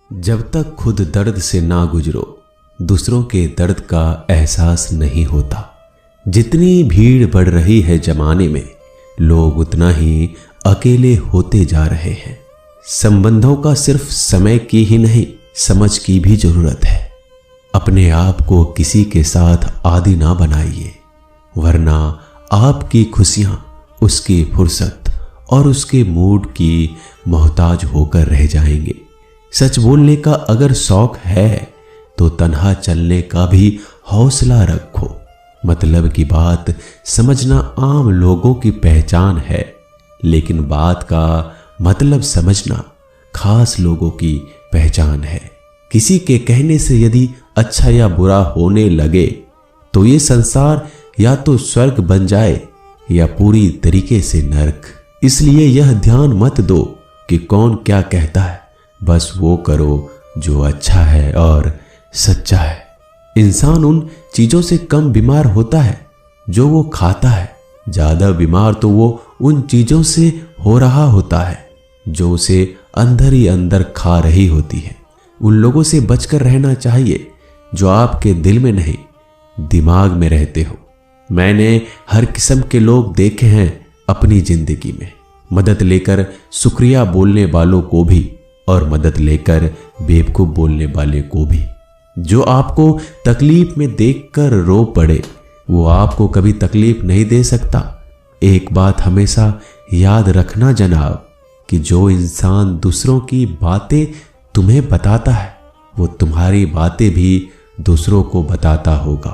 जब तक खुद दर्द से ना गुजरो दूसरों के दर्द का एहसास नहीं होता। जितनी भीड़ बढ़ रही है जमाने में, लोग उतना ही अकेले होते जा रहे हैं। संबंधों का सिर्फ समय की ही नहीं, समझ की भी जरूरत है। अपने आप को किसी के साथ आदी ना बनाइए, वरना आपकी खुशियां उसकी फुर्सत और उसके मूड की मोहताज होकर रह जाएंगे। सच बोलने का अगर शौक है तो तन्हा चलने का भी हौसला रखो। मतलब की बात समझना आम लोगों की पहचान है, लेकिन बात का मतलब समझना खास लोगों की पहचान है। किसी के कहने से यदि अच्छा या बुरा होने लगे तो ये संसार या तो स्वर्ग बन जाए या पूरी तरीके से नर्क। इसलिए यह ध्यान मत दो कि कौन क्या कहता है, बस वो करो जो अच्छा है और सच्चा है। इंसान उन चीजों से कम बीमार होता है जो वो खाता है, ज्यादा बीमार तो वो उन चीजों से हो रहा होता है जो उसे अंदर ही अंदर खा रही होती है। उन लोगों से बचकर रहना चाहिए जो आपके दिल में नहीं, दिमाग में रहते हो। मैंने हर किस्म के लोग देखे हैं अपनी जिंदगी में, मदद लेकर शुक्रिया बोलने वालों को भी और मदद लेकर बेवकूफ बोलने वाले को भी। जो आपको तकलीफ में देखकर रो पड़े वो आपको कभी तकलीफ नहीं दे सकता। एक बात हमेशा याद रखना जनाब, कि जो इंसान दूसरों की बातें तुम्हें बताता है वो तुम्हारी बातें भी दूसरों को बताता होगा।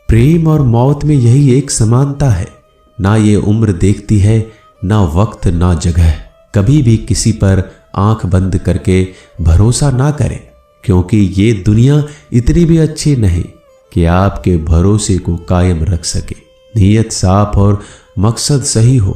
प्रेम और मौत में यही एक समानता है, ना ये उम्र देखती है, ना वक्त, ना जगह। कभी भी किसी पर आंख बंद करके भरोसा ना करें, क्योंकि ये दुनिया इतनी भी अच्छी नहीं कि आपके भरोसे को कायम रख सके। नीयत साफ और मकसद सही हो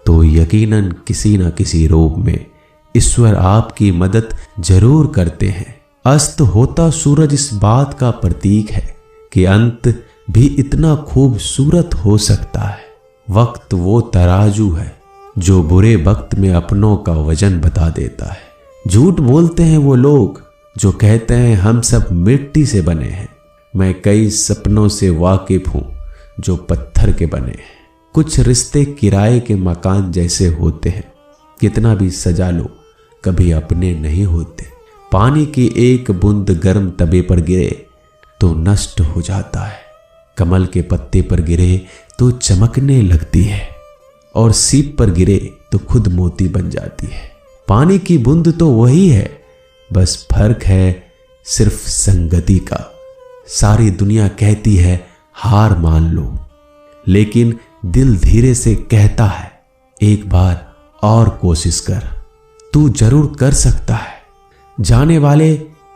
तो यकीनन किसी न किसी रूप में ईश्वर आपकी मदद जरूर करते हैं। अस्त होता सूरज इस बात का प्रतीक है कि अंत भी इतना खूबसूरत हो सकता है। वक्त वो तराजू है जो बुरे वक्त में अपनों का वजन बता देता है। झूठ बोलते हैं वो लोग जो कहते हैं हम सब मिट्टी से बने हैं। मैं कई सपनों से वाकिफ हूं जो पत्थर के बने हैं। कुछ रिश्ते किराए के मकान जैसे होते हैं, कितना भी सजा लो कभी अपने नहीं होते। पानी की एक बूंद गर्म तवे पर गिरे तो नष्ट हो जाता है, कमल के पत्ते पर गिरे तो चमकने लगती है, और सीप पर गिरे तो खुद मोती बन जाती है। पानी की बूंद तो वही है, बस फर्क है सिर्फ संगति का। सारी दुनिया कहती है हार मान लो, लेकिन दिल धीरे से कहता है एक बार और कोशिश कर, तू जरूर कर सकता है। जाने वाले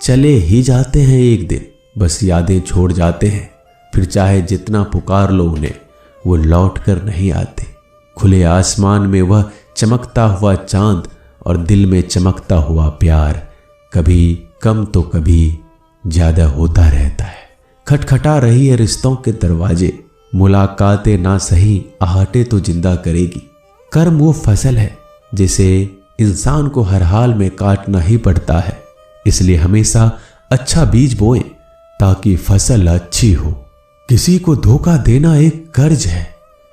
चले ही जाते हैं एक दिन, बस यादें छोड़ जाते हैं। फिर चाहे जितना पुकार लो उन्हें, वो लौट कर नहीं आते। खुले आसमान में वह चमकता हुआ चांद और दिल में चमकता हुआ प्यार कभी कम तो कभी ज्यादा होता रहता है। खटखटा रही है रिश्तों के दरवाजे, मुलाकातें ना सही आहटे तो जिंदा करेगी। कर्म वो फसल है जिसे इंसान को हर हाल में काटना ही पड़ता है। इसलिए हमेशा अच्छा बीज बोएं ताकि फसल अच्छी हो। किसी को धोखा देना एक कर्ज है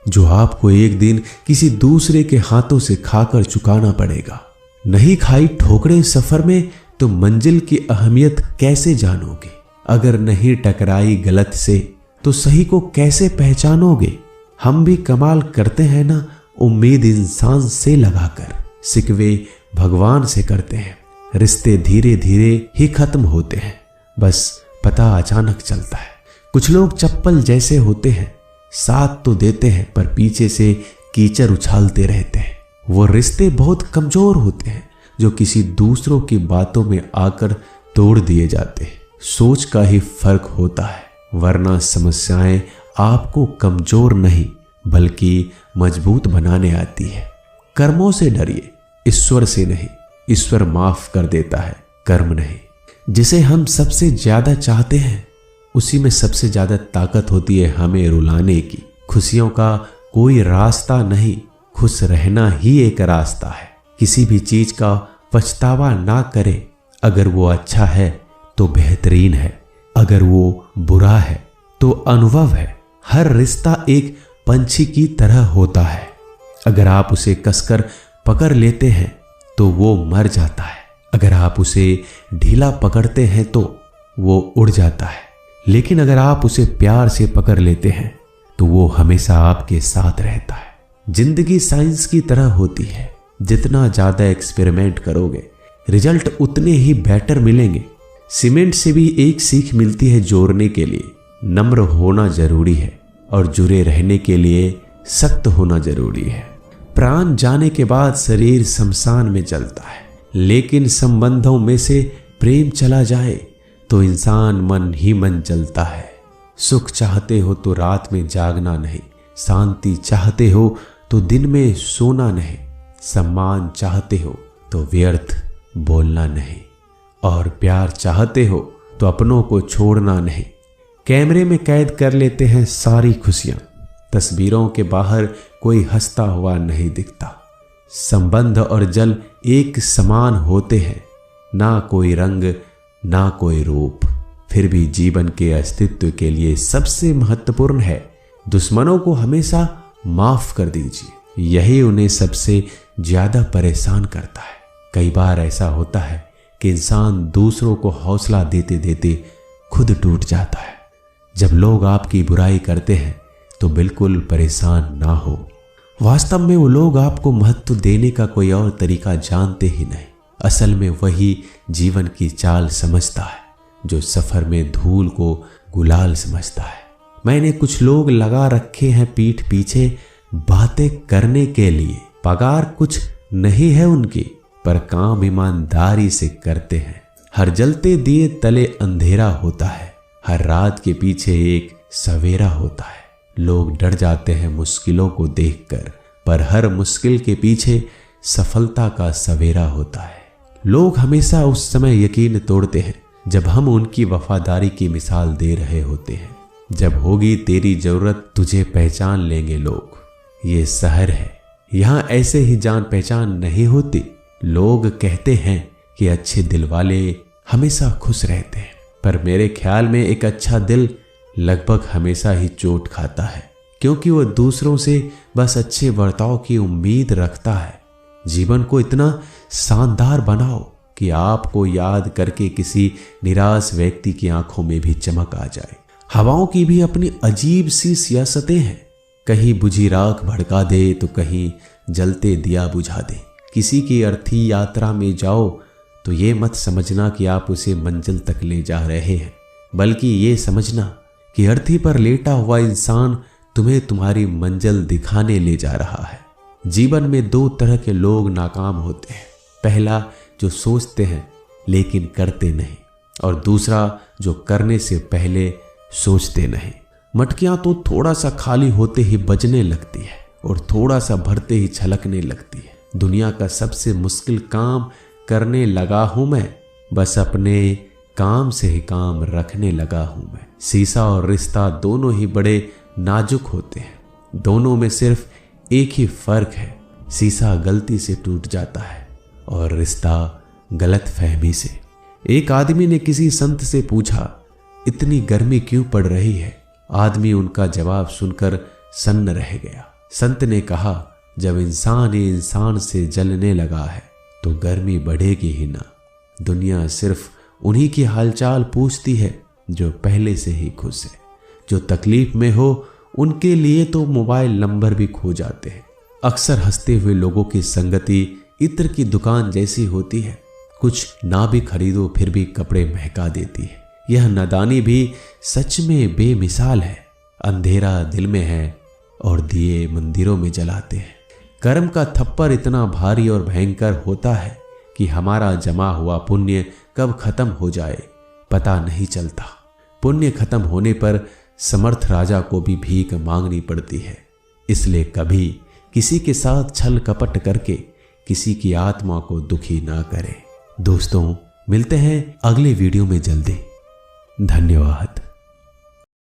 जो आपको एक दिन किसी दूसरे के हाथों से खाकर चुकाना पड़ेगा। नहीं खाई ठोकरें सफर में तो मंजिल की अहमियत कैसे जानोगे? अगर नहीं टकराई गलत से तो सही को कैसे पहचानोगे? हम भी कमाल करते हैं ना, उम्मीद इंसान से लगाकर, सिकवे भगवान से करते हैं। रिश्ते धीरे धीरे ही खत्म होते हैं, बस पता अचानक चलता है। कुछ लोग चप्पल जैसे होते हैं, साथ तो देते हैं पर पीछे से कीचड़ उछालते रहते हैं। वो रिश्ते बहुत कमजोर होते हैं जो किसी दूसरों की बातों में आकर तोड़ दिए जाते हैं। सोच का ही फर्क होता है, वरना समस्याएं आपको कमजोर नहीं बल्कि मजबूत बनाने आती है। कर्मों से डरिए, ईश्वर से नहीं। ईश्वर माफ कर देता है, कर्म नहीं। जिसे हम सबसे ज्यादा चाहते हैं उसी में सबसे ज्यादा ताकत होती है हमें रुलाने की। खुशियों का कोई रास्ता नहीं, खुश रहना ही एक रास्ता है। किसी भी चीज का पछतावा ना करें, अगर वो अच्छा है तो बेहतरीन है, अगर वो बुरा है तो अनुभव है। हर रिश्ता एक पंछी की तरह होता है, अगर आप उसे कसकर पकड़ लेते हैं तो वो मर जाता है, अगर आप उसे ढीला पकड़ते हैं तो वो उड़ जाता है, लेकिन अगर आप उसे प्यार से पकड़ लेते हैं तो वो हमेशा आपके साथ रहता है। जिंदगी साइंस की तरह होती है, जितना ज्यादा एक्सपेरिमेंट करोगे रिजल्ट उतने ही बेटर मिलेंगे। सीमेंट से भी एक सीख मिलती है जोड़ने के लिए नम्र होना जरूरी है, और जुड़े रहने के लिए सख्त होना जरूरी है। प्राण जाने के बाद शरीर शमशान में जलता है, लेकिन संबंधों में से प्रेम चला जाए तो इंसान मन ही मन जलता है। सुख चाहते हो तो रात में जागना नहीं, शांति चाहते हो तो दिन में सोना नहीं, सम्मान चाहते हो तो व्यर्थ बोलना नहीं, और प्यार चाहते हो तो अपनों को छोड़ना नहीं। कैमरे में कैद कर लेते हैं सारी खुशियां, तस्वीरों के बाहर कोई हंसता हुआ नहीं दिखता। संबंध और जल एक समान होते हैं, ना कोई रंग ना कोई रूप, फिर भी जीवन के अस्तित्व के लिए सबसे महत्वपूर्ण है दुश्मनों को हमेशा माफ कर दीजिए, यही उन्हें सबसे ज्यादा परेशान करता है। कई बार ऐसा होता है कि इंसान दूसरों को हौसला देते देते खुद टूट जाता है। जब लोग आपकी बुराई करते हैं तो बिल्कुल परेशान ना हो, वास्तव में वो लोग आपको महत्व देने का कोई और तरीका जानते ही नहीं। असल में वही जीवन की चाल समझता है जो सफर में धूल को गुलाल समझता है। मैंने कुछ लोग लगा रखे हैं पीठ पीछे बातें करने के लिए, पगार कुछ नहीं है उनकी, पर काम ईमानदारी से करते हैं। हर जलते दिए तले अंधेरा होता है, हर रात के पीछे एक सवेरा होता है। लोग डर जाते हैं मुश्किलों को देखकर, पर हर मुश्किल के पीछे सफलता का सवेरा होता है। लोग हमेशा उस समय यकीन तोड़ते हैं जब हम उनकी वफादारी की मिसाल दे रहे होते हैं। जब होगी तेरी जरूरत तुझे पहचान लेंगे लोग। ये शहर है, यहाँ ऐसे ही जान पहचान नहीं होती। लोग कहते हैं कि अच्छे दिल वाले हमेशा खुश रहते हैं, पर मेरे ख्याल में एक अच्छा दिल लगभग हमेशा ही चोट खाता है, क्योंकि वह दूसरों से बस अच्छे बर्ताव की उम्मीद रखता है। जीवन को इतना शानदार बनाओ कि आपको याद करके किसी निराश व्यक्ति की आंखों में भी चमक आ जाए। हवाओं की भी अपनी अजीब सी सियासतें हैं, कहीं बुझी राख भड़का दे तो कहीं जलते दिया बुझा दे। किसी की अर्थी यात्रा में जाओ तो ये मत समझना कि आप उसे मंजिल तक ले जा रहे हैं, बल्कि ये समझना कि अर्थी पर लेटा हुआ इंसान तुम्हें तुम्हारी मंजिल दिखाने ले जा रहा है। जीवन में दो तरह के लोग नाकाम होते हैं, पहला जो सोचते हैं लेकिन करते नहीं, और दूसरा जो करने से पहले सोचते नहीं। मटकियां तो थोड़ा सा खाली होते ही बजने लगती है और थोड़ा सा भरते ही छलकने लगती है। दुनिया का सबसे मुश्किल काम करने लगा हूं मैं, बस अपने काम से ही काम रखने लगा हूं मैं। शीशा और रिश्ता दोनों ही बड़े नाजुक होते हैं, दोनों में सिर्फ एक ही फर्क है, शीशा गलती से टूट जाता है और रिश्ता गलत फहमी से। एक आदमी ने किसी संत से पूछा, इतनी गर्मी क्यों पड़ रही है? आदमी उनका जवाब सुनकर सन्न रह गया। संत ने कहा, जब इंसान ही इंसान से जलने लगा है तो गर्मी बढ़ेगी ही ना। दुनिया सिर्फ उन्हीं की हालचाल पूछती है जो पहले से ही खुश है। जो तकलीफ में हो उनके लिए तो मोबाइल नंबर भी खो जाते हैं। अक्सर हंसते हुए लोगों की संगति इत्र की दुकान जैसी होती है, कुछ ना भी खरीदो फिर भी कपड़े महका देती है। यह नादानी भी सच में बेमिसाल है। अंधेरा दिल में है और दिए मंदिरों में जलाते हैं। कर्म का थप्पड़ इतना भारी और भयंकर होता है कि हमारा जमा हुआ पुण्य कब खत्म हो जाए पता नहीं चलता। पुण्य खत्म होने पर समर्थ राजा को भी भीख मांगनी पड़ती है। इसलिए कभी किसी के साथ छल कपट करके किसी की आत्मा को दुखी ना करें। दोस्तों, मिलते हैं अगले वीडियो में जल्दी। धन्यवाद।